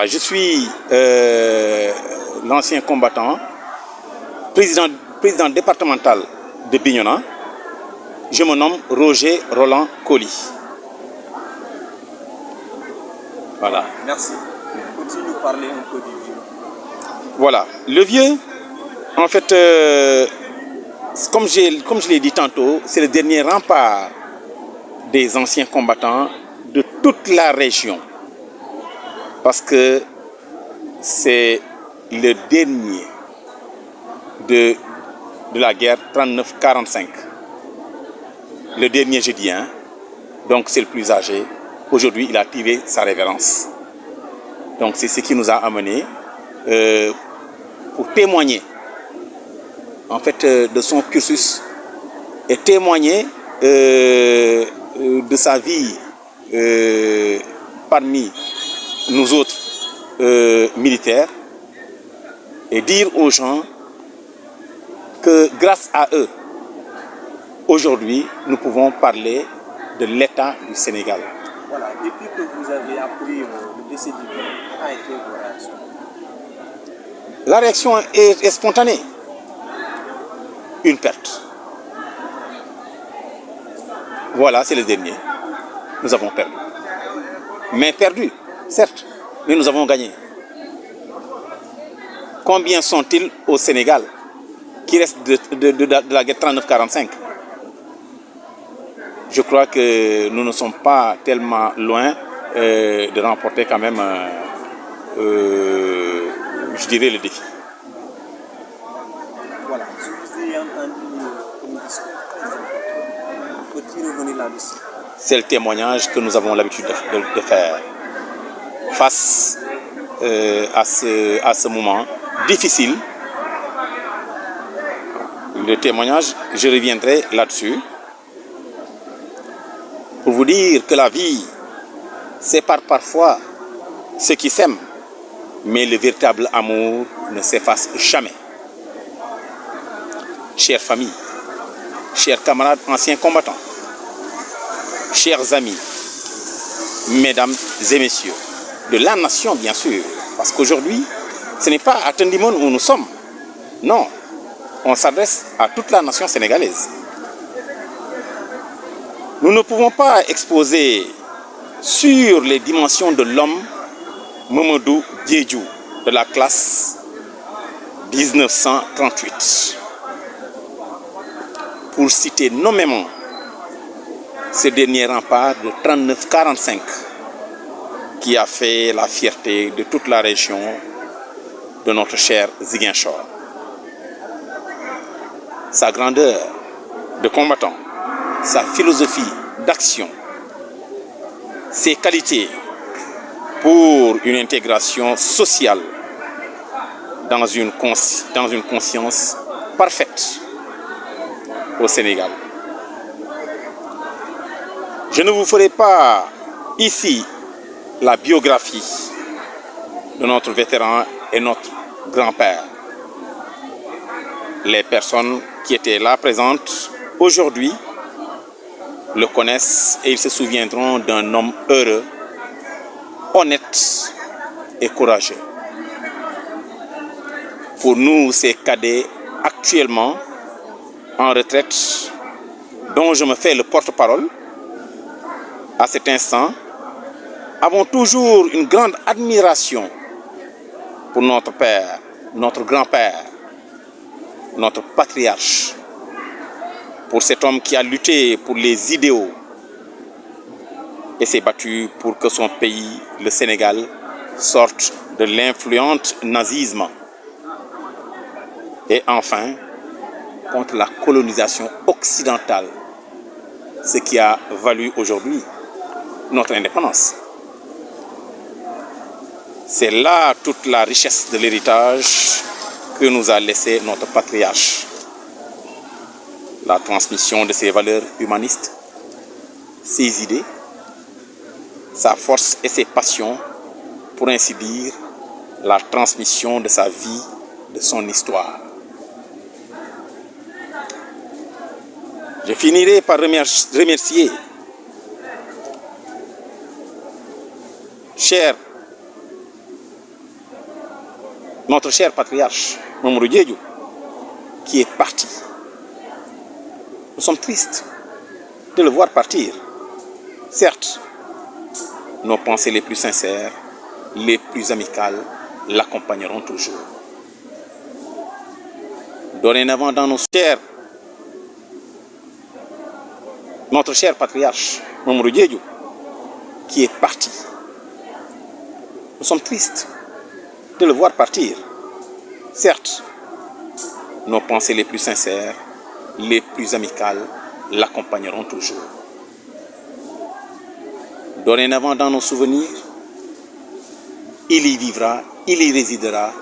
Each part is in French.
Voilà, je suis l'ancien combattant, président départemental de Bignona. Je me nomme Roger Roland Coly. Voilà. Merci. Continue nous parler un peu du vieux. Voilà. Le vieux, en fait, comme je l'ai dit tantôt, c'est le dernier rempart des anciens combattants de toute la région. Parce que c'est le dernier de la guerre 39-45. Le dernier, je dis, hein. Donc c'est le plus âgé. Aujourd'hui, il a tiré sa révérence. Donc c'est ce qui nous a amenés pour témoigner en fait de son cursus et témoigner de sa vie parmi nous autres militaires et dire aux gens que grâce à eux, aujourd'hui, nous pouvons parler de l'État du Sénégal. Voilà, depuis que vous avez appris le décès du vieux, quelle a été vos réactions? La réaction est spontanée. Une perte. Voilà, c'est le dernier. Nous avons perdu. Mais perdu, certes, mais nous avons gagné. Combien sont-ils au Sénégal qui restent de la guerre 39-45? Je crois que nous ne sommes pas tellement loin de remporter quand même, je dirais, le défi. Voilà, je vous ai entendu une discours très important. Peux-tu revenir là-dessus? C'est le témoignage que nous avons l'habitude de faire face à ce moment difficile. Le témoignage, je reviendrai là-dessus pour vous dire que la vie sépare parfois ceux qui s'aiment, mais le véritable amour ne s'efface jamais. Chères familles, chers camarades anciens combattants, chers amis, mesdames et messieurs, de la nation bien sûr, parce qu'aujourd'hui, ce n'est pas à Tendimone où nous sommes, non, on s'adresse à toute la nation sénégalaise. Nous ne pouvons pas exposer sur les dimensions de l'homme Mamadou Diédhiou de la classe 1938. Pour citer nommément ce dernier rempart de 39-45 qui a fait la fierté de toute la région de notre cher Ziguinchor. Sa grandeur de combattant, sa philosophie d'action, ses qualités pour une intégration sociale dans une conscience parfaite au Sénégal. Je ne vous ferai pas ici la biographie de notre vétéran et notre grand-père. Les personnes qui étaient là présentes aujourd'hui le connaissent et ils se souviendront d'un homme heureux, honnête et courageux. Pour nous, ces cadets actuellement en retraite, dont je me fais le porte-parole, à cet instant, avons toujours une grande admiration pour notre père, notre grand-père, notre patriarche, pour cet homme qui a lutté pour les idéaux et s'est battu pour que son pays, le Sénégal, sorte de l'influent nazisme. Et enfin, contre la colonisation occidentale, ce qui a valu aujourd'hui notre indépendance. C'est là toute la richesse de l'héritage que nous a laissé notre patriarche. La transmission de ses valeurs humanistes, ses idées, sa force et ses passions, pour ainsi dire, la transmission de sa vie, de son histoire. Je finirai par remercier, chers notre cher patriarche, Mamadou Diédhiou, qui est parti. Nous sommes tristes de le voir partir. Certes, nos pensées les plus sincères, les plus amicales, l'accompagneront toujours. Dorénavant, dans nos chers, notre cher patriarche, Mamadou Diédhiou, qui est parti. Nous sommes tristes de le voir partir. Certes, nos pensées les plus sincères, les plus amicales, l'accompagneront toujours. Dorénavant, dans nos souvenirs, il y vivra, il y résidera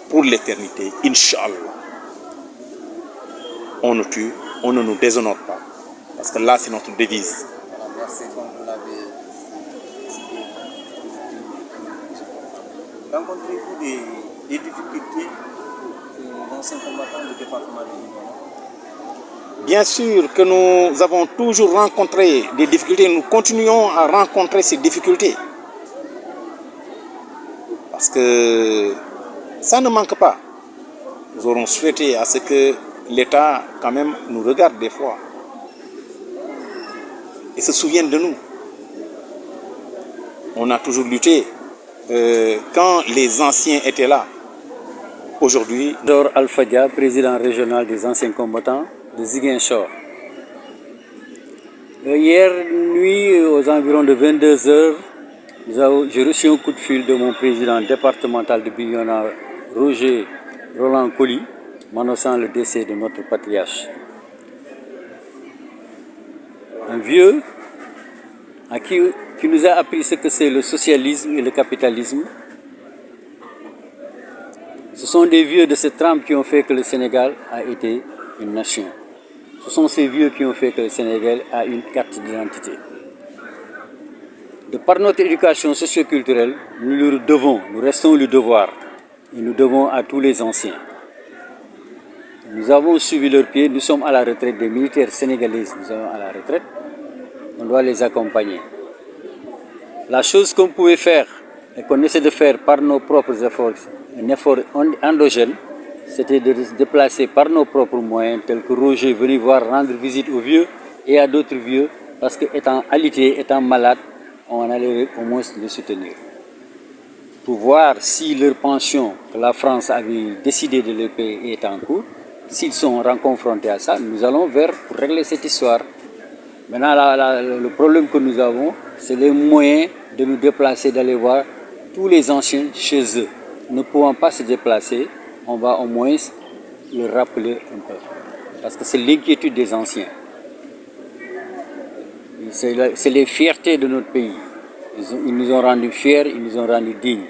pour l'éternité, Inch'Allah. On nous tue, on ne nous déshonore pas. Parce que là, c'est notre devise. Merci, comme vous l'avez cité. Rencontrez-vous des difficultés dans ce combattant du département de Bignona? Bien sûr que nous avons toujours rencontré des difficultés, nous continuons à rencontrer ces difficultés. Parce que ça ne manque pas. Nous aurons souhaité à ce que l'État, quand même, nous regarde des fois et se souvienne de nous. On a toujours lutté quand les anciens étaient là. Aujourd'hui, Dor Alpha Dia, président régional des anciens combattants de Ziguinchor. Hier nuit, aux environs de 22 heures, j'ai reçu un coup de fil de mon président départemental de Bignona, Roger Roland Colly, m'annonçant le décès de notre patriarche. Un vieux qui nous a appris ce que c'est le socialisme et le capitalisme. Ce sont des vieux de cette trempe qui ont fait que le Sénégal a été une nation. Ce sont ces vieux qui ont fait que le Sénégal a une carte d'identité. De par notre éducation socioculturelle, nous le devons, nous restons le devoir. Et nous devons à tous les anciens. Nous avons suivi leurs pieds, nous sommes à la retraite des militaires sénégalais, nous sommes à la retraite. On doit les accompagner. La chose qu'on pouvait faire et qu'on essaie de faire par nos propres efforts, un effort endogène, c'était de se déplacer par nos propres moyens, tels que Roger venir rendre visite aux vieux et à d'autres vieux, parce qu'étant alité, étant malade, on allait au moins les soutenir. Pour voir si leur pension que la France avait décidé de les payer est en cours, s'ils sont confrontés à ça, nous allons pour régler cette histoire. Maintenant, le problème que nous avons, c'est les moyens de nous déplacer, d'aller voir tous les anciens chez eux. Ne pouvant pas se déplacer, on va au moins le rappeler un peu. Parce que c'est l'inquiétude des anciens. C'est les fiertés de notre pays. Ils nous ont rendus fiers, ils nous ont rendus dignes.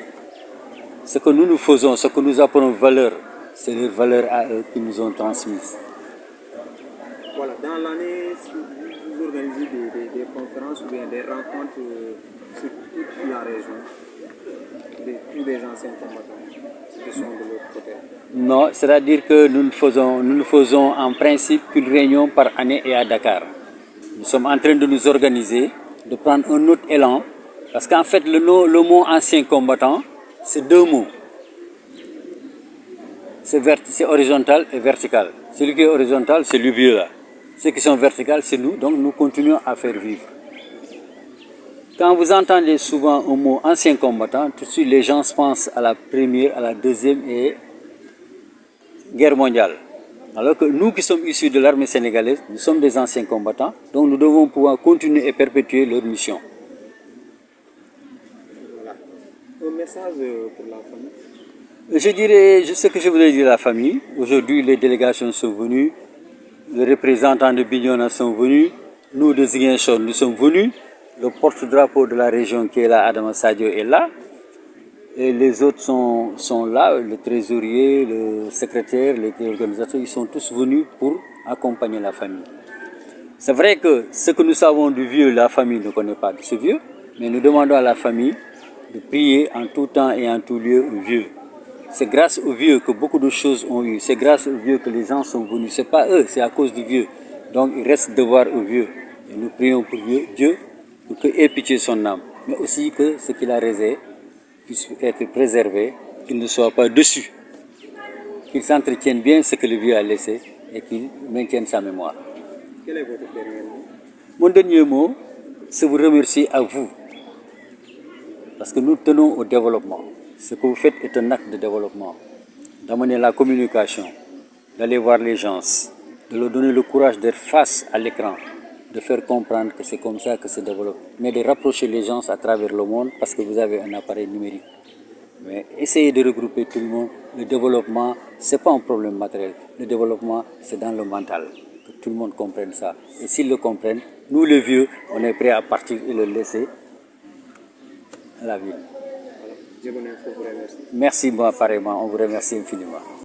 Ce que nous faisons, ce que nous appelons valeur, c'est les valeurs à eux qui nous ont transmises. Voilà, dans l'année, vous organisez des conférences ou bien des rencontres sur toute la région, tous les anciens combattants qui sont de l'autre côté. Non, c'est-à-dire que nous ne faisons en principe qu'une réunion par année et à Dakar. Nous sommes en train de nous organiser, de prendre un autre élan, parce qu'en fait le mot ancien combattant, c'est deux mots. C'est horizontal et vertical. Celui qui est horizontal, c'est le vieux là. Ceux qui sont verticales, c'est nous, donc nous continuons à faire vivre. Quand vous entendez souvent un mot ancien combattant, tout de suite les gens pensent à la première, à la deuxième et guerre mondiale. Alors que nous qui sommes issus de l'armée sénégalaise, nous sommes des anciens combattants, donc nous devons pouvoir continuer et perpétuer leur mission. Voilà. Un message pour la famille. Je dirais ce que je voulais dire à la famille. Aujourd'hui, les délégations sont venues, les représentants de Bignona sont venus, nous de Ziguinchor, nous sommes venus, le porte-drapeau de la région qui est là, Adama Sadio, est là, et les autres sont là, le trésorier, le secrétaire, les organisateurs, ils sont tous venus pour accompagner la famille. C'est vrai que ce que nous savons du vieux, la famille ne connaît pas de ce vieux, mais nous demandons à la famille de prier en tout temps et en tout lieu au vieux. C'est grâce aux vieux que beaucoup de choses ont eu. C'est grâce aux vieux que les gens sont venus. Ce n'est pas eux, c'est à cause du vieux. Donc il reste devoir aux vieux. Et nous prions pour Dieu pour qu'il ait pitié de son âme. Mais aussi que ce qu'il a réservé puisse être préservé, qu'il ne soit pas dessus. qu'il s'entretienne bien ce que le vieux a laissé et qu'il maintienne sa mémoire. Quel est votre dernier mot? Mon dernier mot, c'est vous remercier à vous, parce que nous tenons au développement. Ce que vous faites est un acte de développement, d'amener la communication, d'aller voir les gens, de leur donner le courage d'être face à l'écran, de faire comprendre que c'est comme ça que se développe, mais de rapprocher les gens à travers le monde parce que vous avez un appareil numérique. Mais essayez de regrouper tout le monde. Le développement, ce n'est pas un problème matériel. Le développement, c'est dans le mental. Que tout le monde comprenne ça. Et s'ils le comprennent, nous les vieux, on est prêts à partir et le laisser à la ville. Voilà. Je vous remercie. Merci, moi, pareillement. On vous remercie infiniment.